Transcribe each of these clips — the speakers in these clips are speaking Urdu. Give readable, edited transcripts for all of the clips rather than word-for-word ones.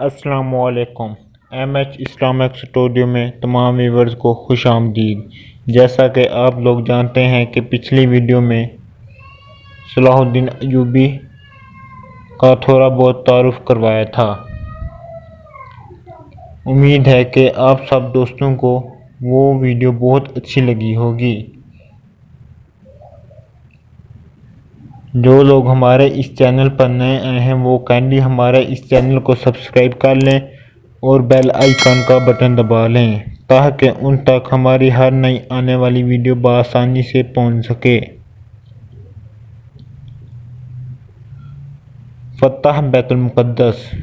السلام علیکم۔ ایم ایچ اسلامک اسٹوڈیو میں تمام ویورز کو خوش آمدید۔ جیسا کہ آپ لوگ جانتے ہیں کہ پچھلی ویڈیو میں صلاح الدین ایوبی کا تھوڑا بہت تعارف کروایا تھا۔ امید ہے کہ آپ سب دوستوں کو وہ ویڈیو بہت اچھی لگی ہوگی۔ جو لوگ ہمارے اس چینل پر نئے آئے ہیں وہ کائنڈلی ہمارے اس چینل کو سبسکرائب کر لیں اور بیل آئیکن کا بٹن دبا لیں تاکہ ان تک ہماری ہر نئی آنے والی ویڈیو بآسانی سے پہنچ سکے۔ فتح بیت المقدس۔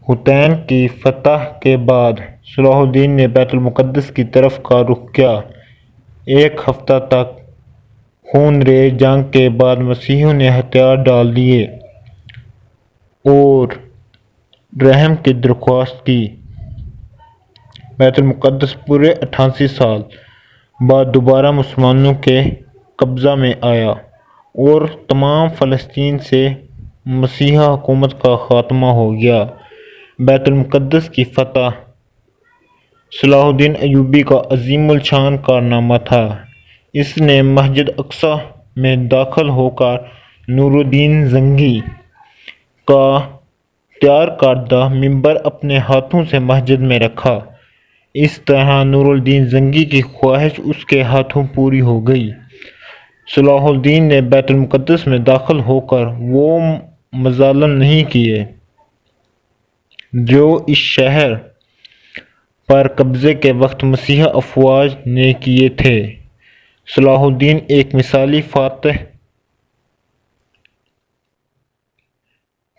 حطین کی فتح کے بعد صلاح الدین نے بیت المقدس کی طرف کا رخ کیا۔ ایک ہفتہ تک خونریز جنگ کے بعد مسیحیوں نے ہتھیار ڈال دیے اور رحم کی درخواست کی۔ بیت المقدس پورے 88 سال بعد دوبارہ مسلمانوں کے قبضہ میں آیا اور تمام فلسطین سے مسیحی حکومت کا خاتمہ ہو گیا۔ بیت المقدس کی فتح صلاح الدین ایوبی کا عظیم الشان کارنامہ تھا۔ اس نے مسجد اقصی میں داخل ہو کر نور الدین زنگی کا تیار کردہ منبر اپنے ہاتھوں سے مسجد میں رکھا۔ اس طرح نور الدین زنگی کی خواہش اس کے ہاتھوں پوری ہو گئی۔ صلاح الدین نے بیت المقدس میں داخل ہو کر وہ مظالم نہیں کیے جو اس شہر پر قبضے کے وقت مسیحی افواج نے کیے تھے۔ صلاح الدین ایک مثالی فاتح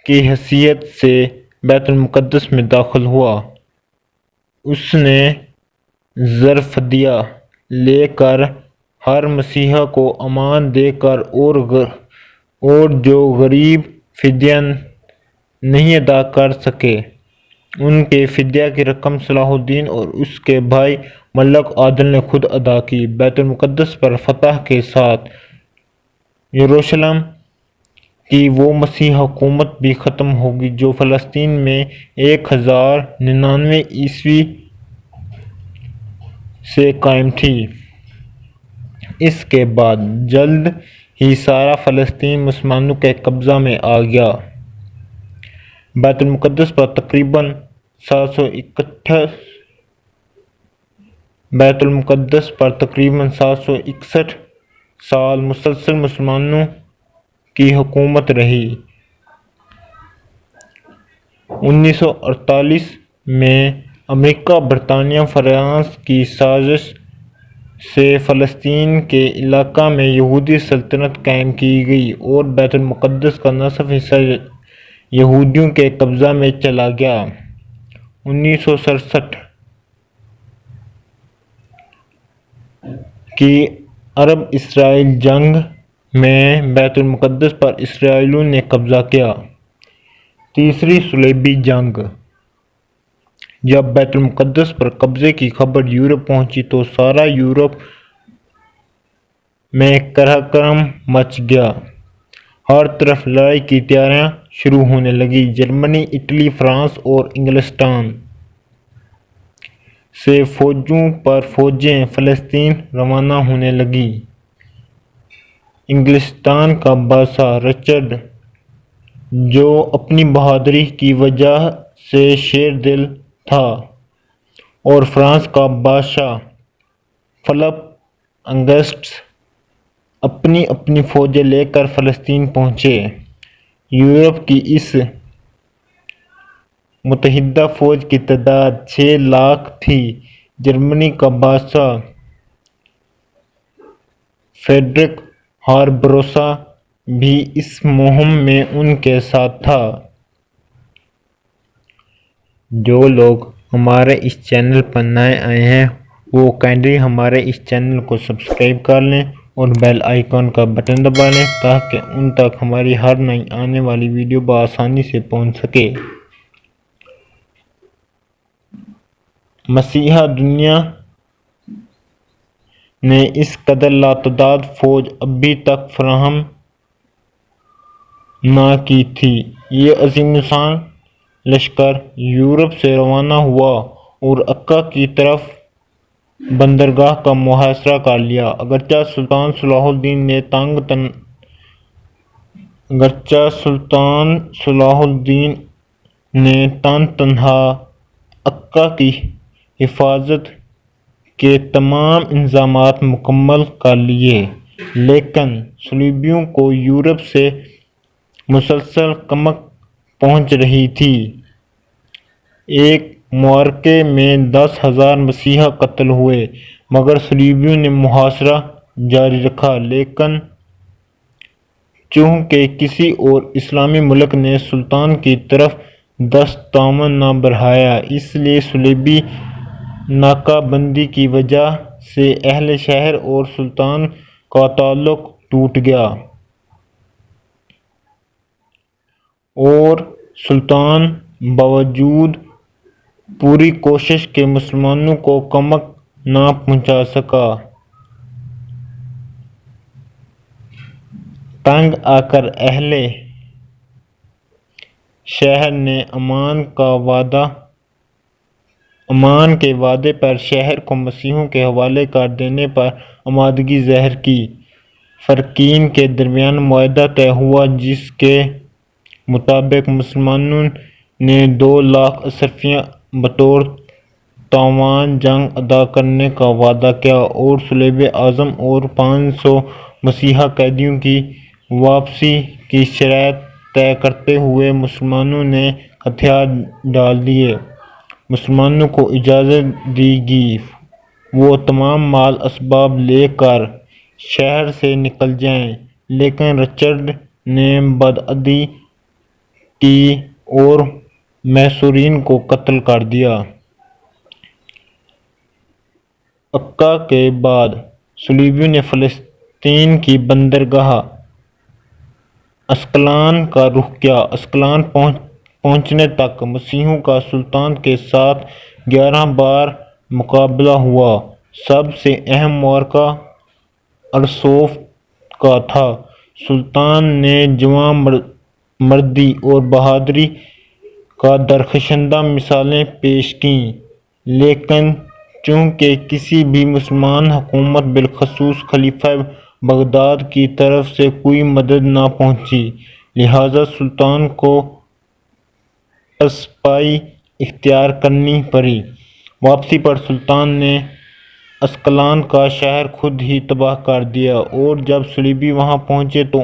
کی حیثیت سے بیت المقدس میں داخل ہوا۔ اس نے زر فدیہ لے کر ہر مسیحی کو امان دے کر اور جو غریب فدیہ نہیں ادا کر سکے ان کے فدیہ کی رقم صلاح الدین اور اس کے بھائی ملک عادل نے خود ادا کی۔ بیت المقدس پر فتح کے ساتھ یروشلم کی وہ مسیحی حکومت بھی ختم ہوگی جو فلسطین میں 1099 عیسوی سے قائم تھی۔ اس کے بعد جلد ہی سارا فلسطین مسلمانوں کے قبضہ میں آ گیا۔ بیت المقدس پر تقریباً 761 سال مسلسل مسلمانوں کی حکومت رہی۔ 1948 میں امریکہ برطانیہ فرانس کی سازش سے فلسطین کے علاقہ میں یہودی سلطنت قائم کی گئی اور بیت المقدس کا نصف حصہ یہودیوں کے قبضہ میں چلا گیا۔ 1967 کی عرب اسرائیل جنگ میں بیت المقدس پر اسرائیلیوں نے قبضہ کیا۔ تیسری صلیبی جنگ۔ جب بیت المقدس پر قبضے کی خبر یورپ پہنچی تو سارا یورپ میں قہر کرم مچ گیا۔ ہر طرف لڑائی کی تیاریاں شروع ہونے لگیں۔ جرمنی، اٹلی، فرانس اور انگلستان سے فوجوں پر فوجیں فلسطین روانہ ہونے لگیں۔ انگلستان کا بادشاہ رچرڈ جو اپنی بہادری کی وجہ سے شیر دل تھا اور فرانس کا بادشاہ فلپ اگسٹس اپنی اپنی فوجیں لے کر فلسطین پہنچے۔ یورپ کی اس متحدہ فوج کی تعداد 6 لاکھ تھی۔ جرمنی کا بادشاہ فریڈرک باربروسا بھی اس مہم میں ان کے ساتھ تھا۔ جو لوگ ہمارے اس چینل پر نئے آئے ہیں وہ کائنڈلی ہمارے اس چینل کو سبسکرائب کر لیں اور بیل آئیکن کا بٹن دبا لیں تاکہ ان تک ہماری ہر نئی آنے والی ویڈیو بآسانی سے پہنچ سکے۔ مسیحی دنیا نے اس قدر لاتعداد فوج ابھی تک فراہم نہ کی تھی۔ یہ عظیم الشان لشکر یورپ سے روانہ ہوا اور عکا کی طرف بندرگاہ کا محاصرہ کر لیا۔ اگرچہ سلطان صلاح الدین نے تنہا عکا کی حفاظت کے تمام انتظامات مکمل کر لیے، لیکن صلیبیوں کو یورپ سے مسلسل کمک پہنچ رہی تھی۔ ایک معرکے میں 10,000 مسیحی قتل ہوئے، مگر صلیبیوں نے محاصرہ جاری رکھا، لیکن چونکہ کسی اور اسلامی ملک نے سلطان کی طرف دست تعاون نہ بڑھایا، اس لیے صلیبی ناکہ بندی کی وجہ سے اہل شہر اور سلطان کا تعلق ٹوٹ گیا، اور سلطان باوجود پوری کوشش کے مسلمانوں کو کمک نہ پہنچا سکا۔ تنگ آ کر اہل شہر نے امان کے وعدے پر شہر کو مسیحیوں کے حوالے کر دینے پر آمادگی ظاہر کی۔ فریقین کے درمیان معاہدہ طے ہوا، جس کے مطابق مسلمانوں نے 2 لاکھ اشرفیہ بطور تاوان جنگ ادا کرنے کا وعدہ کیا، اور صلب اعظم اور 500 مسیحی قیدیوں کی واپسی کی شرائط طے کرتے ہوئے مسلمانوں نے ہتھیار ڈال دیے۔ مسلمانوں کو اجازت دی گئی وہ تمام مال اسباب لے کر شہر سے نکل جائیں، لیکن رچرڈ نے بدعہدی کی اور محصورین کو قتل کر دیا۔ عکا کے بعد صلیبیوں نے فلسطین کی بندرگاہ اسقلان کا رخ کیا۔ اسقلان پہنچنے تک مسیحیوں کا سلطان کے ساتھ 11 بار مقابلہ ہوا۔ سب سے اہم معرکہ ارسوف کا تھا۔ سلطان نے جواں مردی اور بہادری کا درخشندہ مثالیں پیش کیں، لیکن چونکہ کسی بھی مسلمان حکومت بالخصوص خلیفہ بغداد کی طرف سے کوئی مدد نہ پہنچی، لہٰذا سلطان کو پسپائی اختیار کرنی پڑی۔ واپسی پر سلطان نے اسقلان کا شہر خود ہی تباہ کر دیا، اور جب صلیبی وہاں پہنچے تو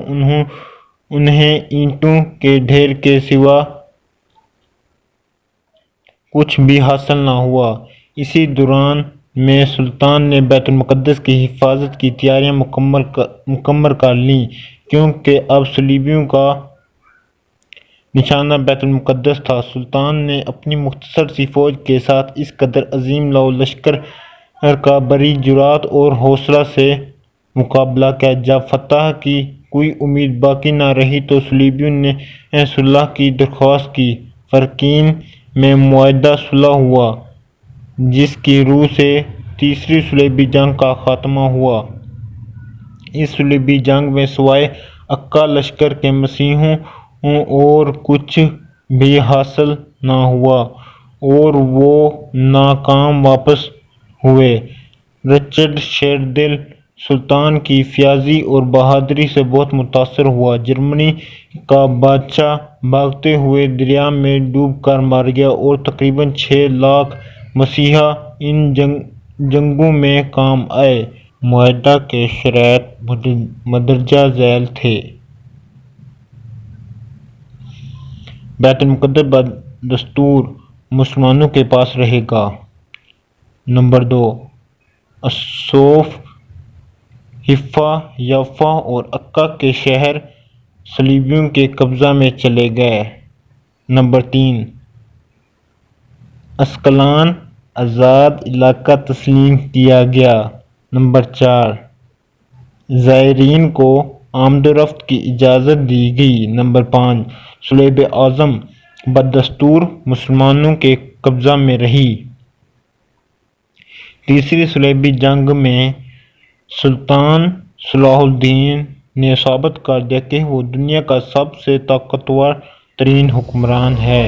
انہیں اینٹوں کے ڈھیر کے سوا کچھ بھی حاصل نہ ہوا۔ اسی دوران میں سلطان نے بیت المقدس کی حفاظت کی تیاریاں مکمل کر لیں، کیونکہ اب صلیبیوں کا نشانہ بیت المقدس تھا۔ سلطان نے اپنی مختصر سی فوج کے ساتھ اس قدر عظیم لشکر کا بڑی جرأت اور حوصلے سے مقابلہ کیا۔ جب فتح کی کوئی امید باقی نہ رہی تو صلیبیوں نے صلح کی درخواست کی۔ فریقین میں معاہدہ صلح ہوا، جس کی روح سے تیسری صلیبی جنگ کا خاتمہ ہوا۔ اس صلیبی جنگ میں سوائے عکا لشکر کے مسیحیوں اور کچھ بھی حاصل نہ ہوا، اور وہ ناکام واپس ہوئے۔ رچرڈ شیردل سلطان کی فیاضی اور بہادری سے بہت متاثر ہوا۔ جرمنی کا بادشاہ بھاگتے ہوئے دریا میں ڈوب کر مر گیا، اور تقریباً 6 لاکھ مسیحی ان جنگوں میں کام آئے۔ معاہدہ کے شرائط مندرجہ ذیل تھے۔ بیت المقدس بدستور مسلمانوں کے پاس رہے گا۔ نمبر 2، ارسوف، حیفا، یافا اور عکا کے شہر صلیبیوں کے قبضہ میں چلے گئے۔ نمبر 3، اسقلان آزاد علاقہ تسلیم کیا گیا۔ نمبر 4، زائرین کو آمد و رفت کی اجازت دی گئی۔ نمبر 5، صلب اعظم بدستور مسلمانوں کے قبضہ میں رہی۔ تیسری صلیبی جنگ میں سلطان صلاح الدین نے ثابت کر دیا کہ وہ دنیا کا سب سے طاقتور ترین حکمران ہے۔